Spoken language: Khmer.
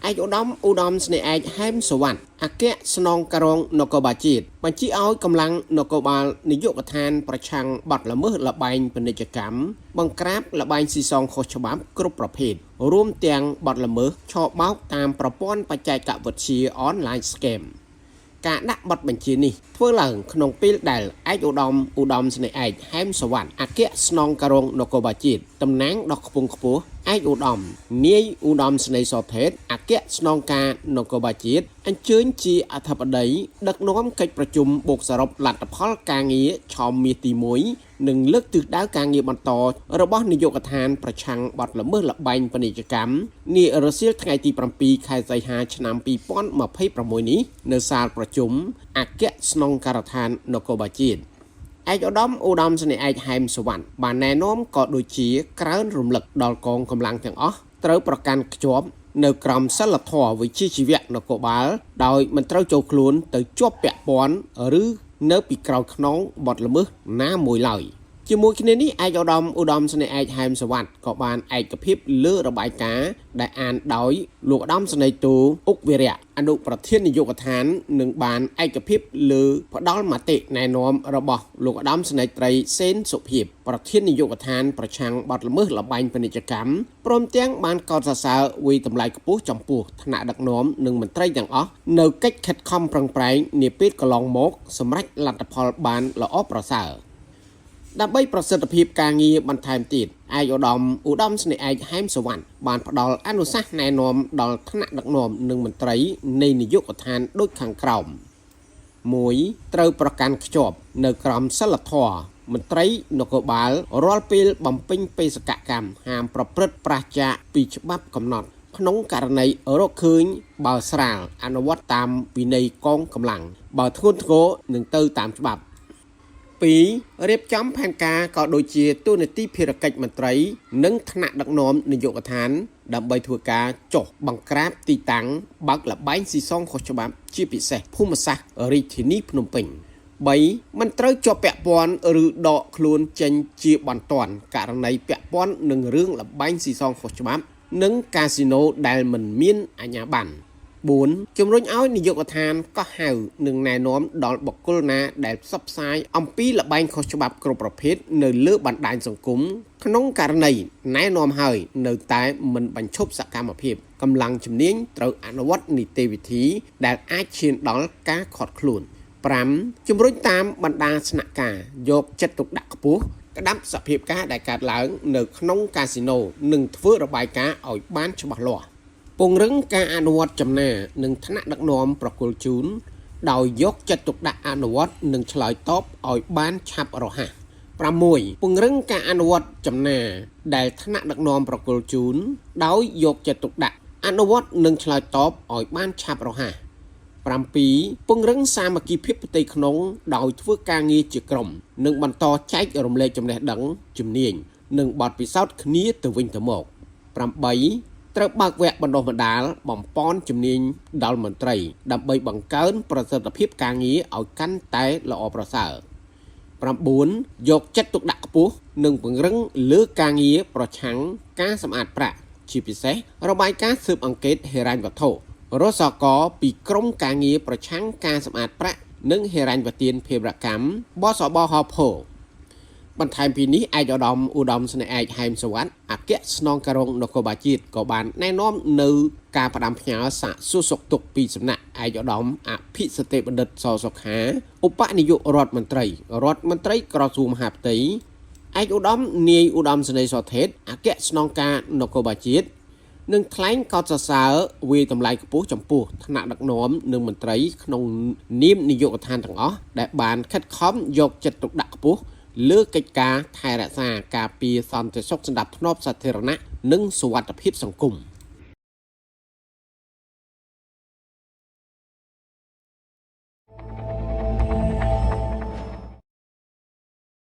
ឯកឧត្តមស្នេហ៍ឯកហែមសវណ្ណអគ្គស្នងការរងនគរបាលជាតិបញ្ជាឲ្យកម្លាំងនគរបាលនាយកដ្ឋានប្រឆាំងបទល្មើសលបែងពាណិជ្ជកម្មបង្ក្រាបលបែងស៊ីសងខុសច្បាប់គ្រប់ប្រភេទរួមទាំងបទល្មើសឆបោកតាមប្រព័ន្ធបច្ចេកវិទ្យា Online Scam ការដាក់បទបញ្ជានេះធ្វើឡើងក្នុងពេលដែលឯកឧត្តមស្នេហ៍ឯកហែមសវណ្ណអគ្គស្នងការរងនគរបាលជាតិតំណាងដ៏ខ្ពង់ខ្ពស់ឯកឧត្តមនាយឧត្តមស្នេហ៍សថេតអគ្គស្នងការនគរបាលជាតិអញ្ជើញជាអធិបតីដឹកនាំកិច្ចប្រជុំបូកសរុបលទ្ធផលការងារឆមាសទី1និងលើកទិសដៅការងារបន្តរបស់នាយកដ្ឋានប្រឆាំងបទល្មើសលបែងពាណិជ្ជកម្មនារសៀលថ្ងៃទី7ខែសីហាឆ្នាំ2026នេះនៅសាលប្រជុំអគ្គស្នងការដ្ឋាននគរបាលជាតិឯកឧត្តមស្នេហ៍ឯកហែមសវណ្ណបានណែនាំក៏ដូចជាក្រើនរំលឹកដល់កងកម្លាំងទាំងអស់ត្រូវប្រកាន់ខ្ជាប់នៅក្រមសីលធម៌វិជ្ជាជីវៈនគរបាលដោយមិនត្រូវចូលខ្លួនទៅជាប់ពាក់ព័ន្ធឬនៅពីក្រោយខ្នងបទល្មើសណាមួយឡើយជាមួយគ្នានេះឯកឧត្តមស្នេហ៍ឯកហែមសវណ្ណក៏បានឯកភាពលើរបាយការណ៍ដែលអានដោយលោកឧត្តមស្នេហ៍ទូអុកវីរៈអនុប្រធាននាយកដ្ឋាននិងបានឯកភាពលើផ្ដាល់មតិណែនាំរបស់លោកឧត្តមស្នេហ៍ត្រីសេនសុភាពប្រធាននាយកដ្ឋានប្រឆាំងបទល្មើសលបែងពាណិជ្ជកម្មព្រមទាំងបានកោតសរសើរវិតម្លៃខ្ពស់ចំពោះថ្នាក់ដឹកនាំនិងមន្ត្រីទាំងអស់នៅកិច្ចខិតខំប្រឹងប្រែងនាពេលកន្លងមកសម្រាប់លទ្ធផលបានល្អប្រសើរដើម្បីប្រសិទ្ធភាពការងារបន្ថែមទៀតឯកឧត្តមស្នេហ៍ឯកហែមសវណ្ណបានផ្ដល់អនុសាសន៍ណែនាំដល់ថ្នាក់ដឹកនាំនិងមន្ត្រីនៃនាយកដ្ឋានដូចខាងក្រោម 1. ត្រូវប្រកាន់ខ្ជាប់នៅក្រមសីលធម៌មន្ត្រីនគរបាលរាល់ពេលបំពេញបេសកកម្មហាមប្រព្រឹត្តប្រាសចាកពីច្បាប់កំណត់ក្នុងករណីរកឃើញបើស្រាលអនុវត្តតាមវិន័យកងកម្លាំងបើធ្ងន់ធ្ងរនឹងទៅតាមច្បាប់ 2. រៀបចំផែនការក៏ដូចជាទូនាទីភារកិច្ចមន្ត្រីនិងថ្នាក់ដឹកនាំនាយកដ្ឋានដើម្បីធ្វើការចុះបង្ក្រាបទីតាំងបើកលបែងស៊ីសងខុសច្បាប់ជាពិសេសភូមិសាស្ត្ររាជធានីភ្នំពេញ 3. មិនត្រូវជាប់ពាក់ព័ន្ធឬដកខ្លួនចេញជាបន្ទាន់ករណីពាក់ព័ន្ធនឹងរឿងលបែងស៊ីសងខុសច្បាប់និងកាស៊ីណូដែលមិនមានអាជ្ញាប័ណ្ណ 4. ជំរុញឲ្យនាយកដ្ឋានកោះហៅនិងណែនាំដល់បុគ្គលណាដែលផ្សព្វផ្សាយអំពីលបែងខុសច្បាប់គ្រប់ប្រភេទនៅលើបណ្ដាញសង្គមក្នុងករណីណែនាំហើយនៅតែមិនបញ្ឈប់សកម្មភាពកម្លាំងជំនាញត្រូវអនុវត្តនីតិវិធីដែលអាចឈានដល់ការឃាត់ខ្លួន 5. ជំរុញតាមបណ្ដាស្នាក់ការយកចិត្តទុកដាក់ខ្ពស់ក្តាប់សភាពការដែលកើតឡើងនៅក្នុងកាស៊ីណូនិងធ្វើរបាយការណ៍ឲ្យបានច្បាស់លាស់ពង្រឹងការអនុវត្តចំណានិងថ្នាក់ដឹកនាំប្រគល់ជូនដោយយកចិត្តទុកដាក់អនុវត្តនិងឆ្លើយតបឲ្យបានឆាប់រហ័ស 6. ពង្រឹងការអនុវត្តចំណាដែលថ្នាក់ដឹកនាំប្រគល់ជូនដោយយកចិត្តទុកដាក់អនុវត្តនិងឆ្លើយតបឲ្យបានឆាប់រហ័ស 7. ពង្រឹងសាមគ្គីភាពផ្ទៃក្នុងដោយធ្វើការងារជាក្រុមនិងបន្តចែករំលែកចំណេះដឹងជំនាញនិងបទពិសោធន៍គ្នាទៅវិញទៅមក 8. ត្រូវបើកវគ្គបណ្ដុះបណ្ដាលបំប៉នជំនាញដល់មន្ត្រីដើម្បីបង្កើនប្រសិទ្ធភាពការងារឲ្យកាន់តែល្អប្រសើរ 9. យកចិត្តទុកដាក់ខ្ពស់និងពង្រឹងលើការងារប្រឆាំងការសម្អាតប្រាក់ជាពិសេសរបាយការណ៍ស៊ើបអង្កេតហិរញ្ញវត្ថុរសកពីក្រមការងារប្រឆាំងការសម្អាតប្រាក់និងហិរញ្ញប្បទានភេរកម្មបសបហភបន្ថែមពីនេះឯកឧត្តមស្នេហ៍ឯកហែមសវណ្ណអគ្គស្នងការរងនគរបាលជាតិក៏បានណែនាំនៅការផ្ដាំផ្ញើសាកសួរសុខទុក្ខពីសំណាក់ឯកឧត្តមអភិសិទ្ធិបណ្ឌិតសសុខាឧបនាយករដ្ឋមន្ត្រីក្រសួងមហាផ្ទៃឯកឧត្តមនាយឧត្តមស្នេហ៍សថេតអគ្គស្នងការនគរបាលជាតិនិងថ្លែងកោតសរសើរវាតម្លៃខ្ពស់ចំពោះថ្នាក់ដឹកនាំនិងមន្ត្រីក្នុងនាមនាយកដ្ឋានទាំងអស់ដែលបានខិតខំយកចិត្តទុកដាក់ខ្ពស់លើកិច្ចការថែរក្សាការពារសន្តិសុខសណ្ដាប់ធ្នាប់សាធារណៈនិងសុវត្ថិភាពសង្គម